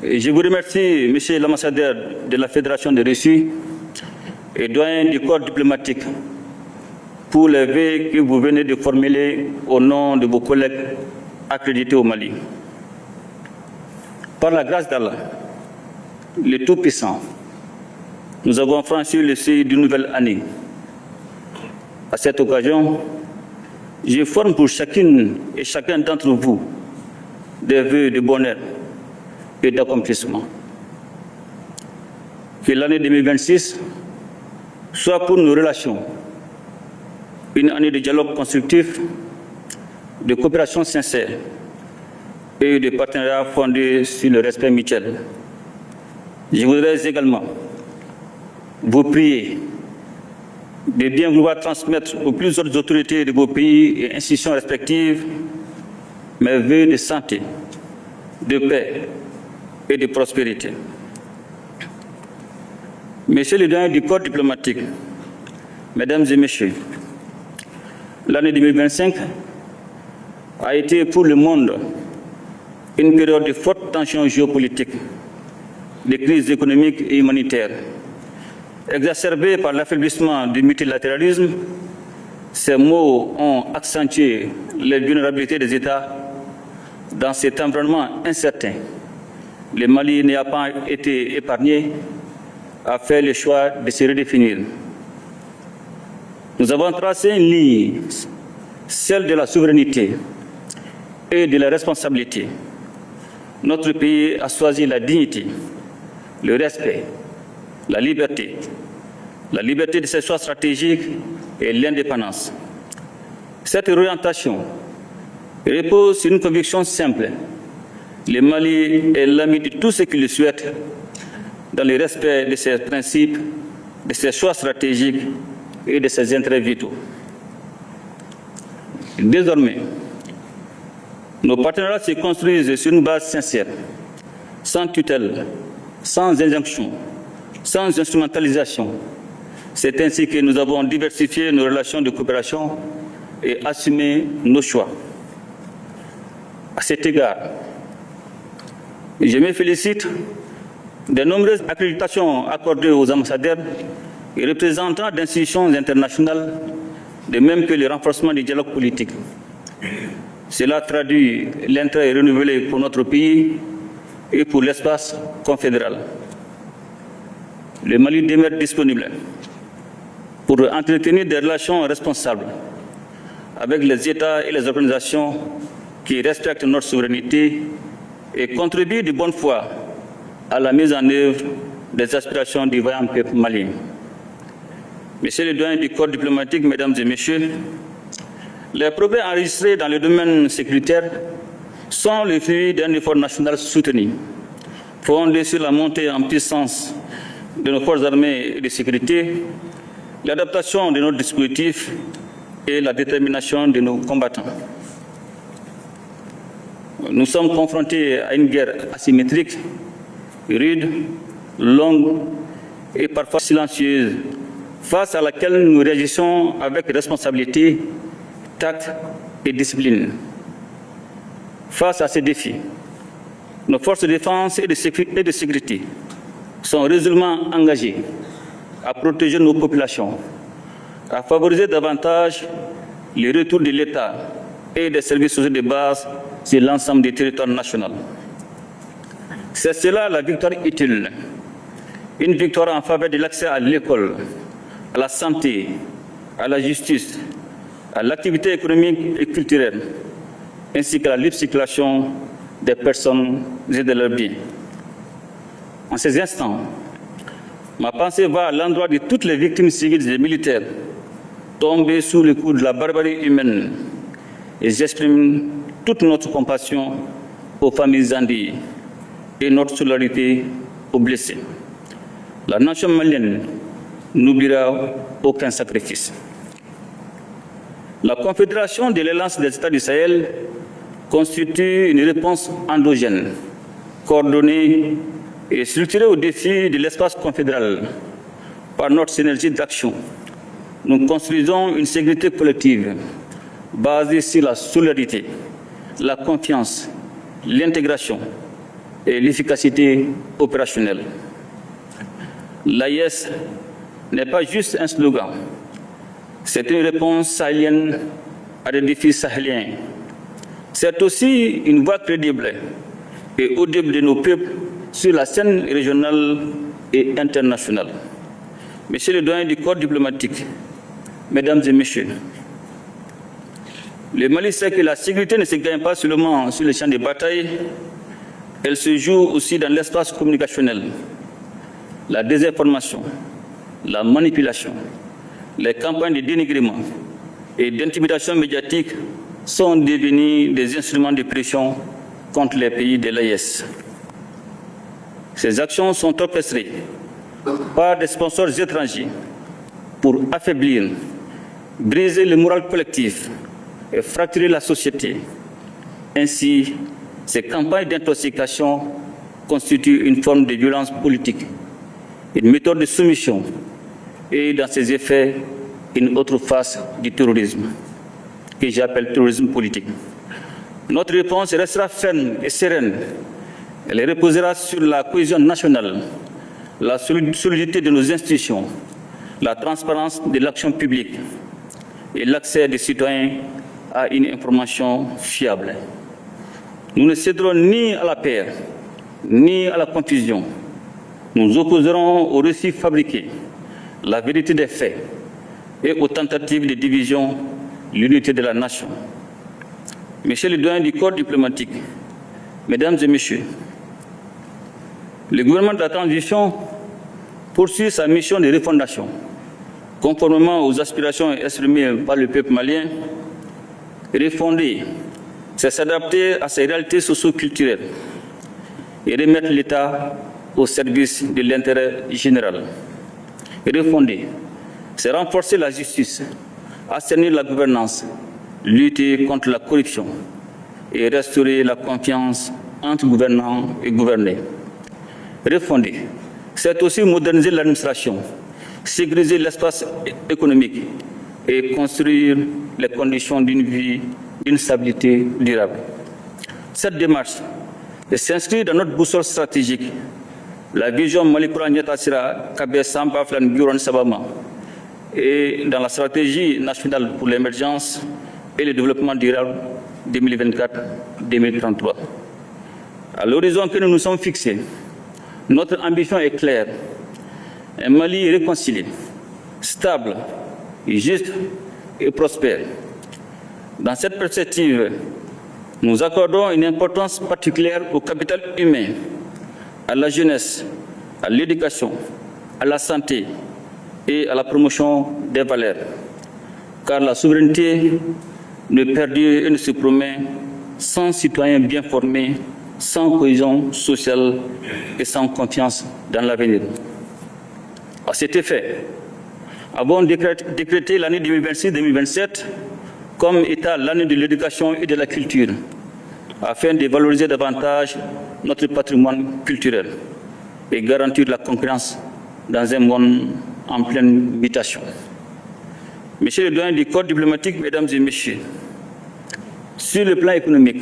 Je vous remercie, Monsieur l'ambassadeur de la Fédération de Russie et doyen du corps diplomatique, pour les vœux que vous venez de formuler au nom de vos collègues accrédités au Mali. Par la grâce d'Allah, le Tout-Puissant, nous avons franchi le seuil d'une nouvelle année. À cette occasion, je forme pour chacune et chacun d'entre vous des vœux de bonheur et d'accomplissement. Que l'année 2026 soit pour nos relations une année de dialogue constructif, de coopération sincère et de partenariat fondé sur le respect mutuel. Je voudrais également vous prier de bien vouloir transmettre aux plus hautes autorités de vos pays et institutions respectives mes vœux de santé, de paix et de prospérité. Messieurs les doyens du corps diplomatique, Mesdames et Messieurs, l'année 2025 a été pour le monde une période de forte tension géopolitique, de crise économique et humanitaire. Exacerbée par l'affaiblissement du multilatéralisme, ces maux ont accentué les vulnérabilités des États dans cet environnement incertain. Le Mali n'a pas été épargné, a fait le choix de se redéfinir. Nous avons tracé une ligne, celle de la souveraineté et de la responsabilité. Notre pays a choisi la dignité, le respect, la liberté de ses choix stratégiques et l'indépendance. Cette orientation repose sur une conviction simple. Le Mali est l'ami de tous ceux qui le souhaitent, dans le respect de ses principes, de ses choix stratégiques et de ses intérêts vitaux. Désormais, nos partenariats se construisent sur une base sincère, sans tutelle, sans injonction, sans instrumentalisation. C'est ainsi que nous avons diversifié nos relations de coopération et assumé nos choix. À cet égard, je me félicite des nombreuses accréditations accordées aux ambassadeurs et représentants d'institutions internationales, de même que le renforcement du dialogue politique. Cela traduit l'intérêt renouvelé pour notre pays et pour l'espace confédéral. Le Mali demeure disponible pour entretenir des relations responsables avec les États et les organisations qui respectent notre souveraineté et contribuent de bonne foi à la mise en œuvre des aspirations du vaillant peuple malien. Messieurs les doyens du corps diplomatique, Mesdames et Messieurs, les progrès enregistrés dans le domaine sécuritaire sont le fruit d'un effort national soutenu, fondé sur la montée en puissance de nos forces armées et de sécurité, l'adaptation de nos dispositifs et la détermination de nos combattants. Nous sommes confrontés à une guerre asymétrique, rude, longue et parfois silencieuse, face à laquelle nous réagissons avec responsabilité, tact et discipline. Face à ces défis, nos forces de défense et de sécurité sont résolument engagées à protéger nos populations, à favoriser davantage le retour de l'État et des services sociaux de base sur l'ensemble du territoire national. C'est cela la victoire utile, une victoire en faveur de l'accès à l'école, à la santé, à la justice, à l'activité économique et culturelle, ainsi qu'à la libre circulation des personnes et de leurs biens. En ces instants, ma pensée va à l'endroit de toutes les victimes civiles et militaires tombées sous le coup de la barbarie humaine et j'exprime toute notre compassion aux familles endeuillées et notre solidarité aux blessés. La nation malienne n'oubliera aucun sacrifice. La Confédération de l'Alliance des États du Sahel constitue une réponse endogène, coordonnée et structurée aux défis de l'espace confédéral. Par notre synergie d'action, nous construisons une sécurité collective basée sur la solidarité, la confiance, l'intégration et l'efficacité opérationnelle. L'AIS n'est pas juste un slogan, c'est une réponse sahélienne à des défis sahéliens. C'est aussi une voix crédible et audible de nos peuples sur la scène régionale et internationale. Monsieur le doyen du corps diplomatique, Mesdames et Messieurs, le Mali sait que la sécurité ne se gagne pas seulement sur les champs de bataille, elle se joue aussi dans l'espace communicationnel. La désinformation, la manipulation, les campagnes de dénigrement et d'intimidation médiatique sont devenus des instruments de pression contre les pays de l'AES. Ces actions sont orchestrées par des sponsors étrangers pour affaiblir, briser le moral collectif et fracturer la société. Ainsi, ces campagnes d'intoxication constituent une forme de violence politique, une méthode de soumission et, dans ses effets, une autre face du terrorisme, que j'appelle terrorisme politique. Notre réponse restera ferme et sereine. Elle reposera sur la cohésion nationale, la solidité de nos institutions, la transparence de l'action publique et l'accès des citoyens à une information fiable. Nous ne céderons ni à la peur, ni à la confusion. Nous nous opposerons aux récits fabriqués, la vérité des faits et aux tentatives de division, l'unité de la nation. Monsieur le doyen du corps diplomatique, Mesdames et Messieurs, le gouvernement de la transition poursuit sa mission de refondation, conformément aux aspirations exprimées par le peuple malien. Refonder, c'est s'adapter à ces réalités socio-culturelles et remettre l'État au service de l'intérêt général. Refonder, c'est renforcer la justice, assainir la gouvernance, lutter contre la corruption et restaurer la confiance entre gouvernants et gouvernés. Refonder, c'est aussi moderniser l'administration, sécuriser l'espace économique et construire les conditions d'une vie, d'une stabilité durable. Cette démarche s'inscrit dans notre boussole stratégique, la vision Malikura Nyatassira Kabe Samba Flan Guron Sabama, et dans la stratégie nationale pour l'émergence et le développement durable 2024-2033. À l'horizon que nous nous sommes fixés, notre ambition est claire. Un Mali réconcilié, stable, juste et prospère. Dans cette perspective, nous accordons une importance particulière au capital humain, à la jeunesse, à l'éducation, à la santé et à la promotion des valeurs. Car la souveraineté ne perdure et ne se promet sans citoyens bien formés, sans cohésion sociale et sans confiance dans l'avenir. À cet effet, avons décrété l'année 2026-2027 comme état l'année de l'éducation et de la culture, afin de valoriser davantage notre patrimoine culturel et garantir la concurrence dans un monde en pleine mutation. Monsieur le doyen du corps diplomatique, Mesdames et Messieurs, sur le plan économique,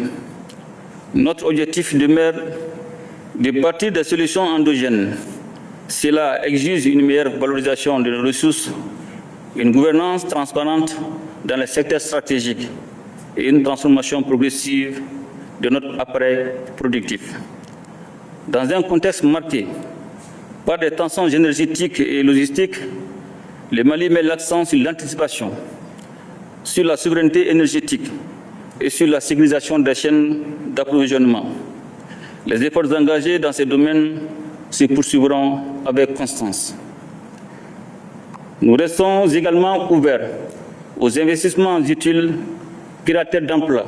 notre objectif demeure de bâtir des solutions endogènes. Cela exige une meilleure valorisation de nos ressources, une gouvernance transparente dans les secteurs stratégiques et une transformation progressive de notre appareil productif. Dans un contexte marqué par des tensions énergétiques et logistiques, le Mali met l'accent sur l'anticipation, sur la souveraineté énergétique et sur la sécurisation des chaînes d'approvisionnement. Les efforts engagés dans ces domaines se poursuivront avec constance. Nous restons également ouverts aux investissements utiles, créateurs d'emplois,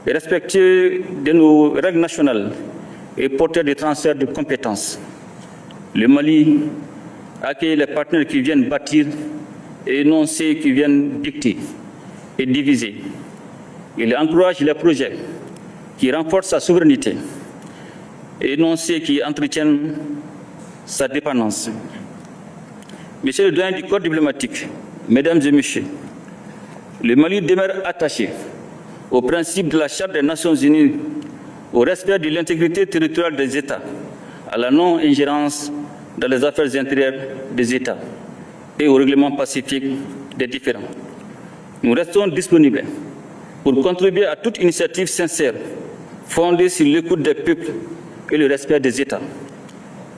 et respectueux de nos règles nationales et porteurs de transfert de compétences. Le Mali accueille les partenaires qui viennent bâtir et non ceux qui viennent dicter et diviser. Il encourage les projets qui renforcent sa souveraineté et non ceux qui entretiennent sa dépendance. Monsieur le doyen du corps diplomatique, Mesdames et Messieurs, le Mali demeure attaché au principe de la Charte des Nations Unies au respect de l'intégrité territoriale des États, à la non-ingérence dans les affaires intérieures des États et au règlement pacifique des différends. Nous restons disponibles pour contribuer à toute initiative sincère, fondée sur l'écoute des peuples et le respect des États.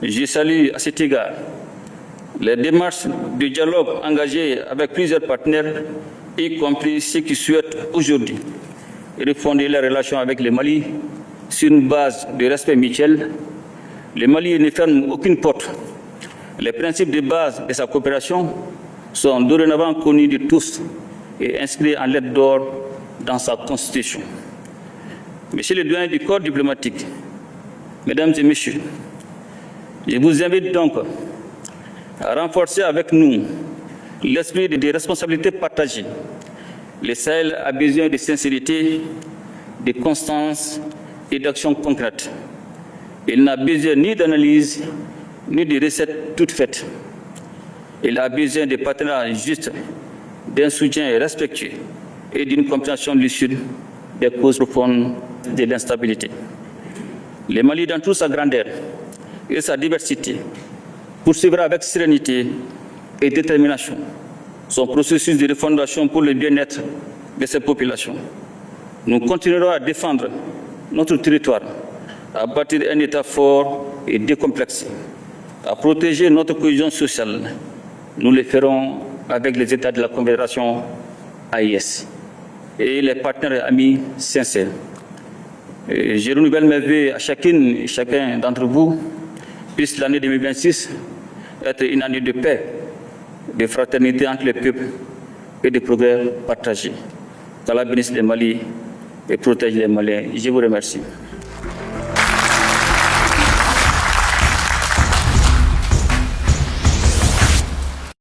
Je salue à cet égard les démarches de dialogue engagées avec plusieurs partenaires, y compris ceux qui souhaitent aujourd'hui refonder les relations avec le Mali sur une base de respect mutuel. Le Mali ne ferme aucune porte. Les principes de base de sa coopération sont dorénavant connus de tous et inscrits en lettres d'or dans sa constitution. Monsieur le doyen du corps diplomatique, mesdames et messieurs, je vous invite donc à renforcer avec nous l'esprit de responsabilité partagée. Le Sahel a besoin de sincérité, de constance et d'action concrète. Il n'a besoin ni d'analyse, ni de recettes toutes faites. Il a besoin de partenaires justes, d'un soutien respectueux et d'une compréhension lucide des causes profondes de l'instabilité. Le Mali, dans toute sa grandeur et sa diversité, poursuivra avec sérénité et détermination son processus de refondation pour le bien-être de ses populations. Nous continuerons à défendre notre territoire, à bâtir un État fort et décomplexé, à protéger notre cohésion sociale. Nous le ferons avec les États de la Confédération AES et les partenaires amis sincères. Je renouvelle mes vœux à chacune et chacun d'entre vous, puisse l'année 2026 être une année de paix, de fraternité entre les peuples et de progrès partagés. Qu'Allah bénisse le Mali et protège les Maliens. Je vous remercie.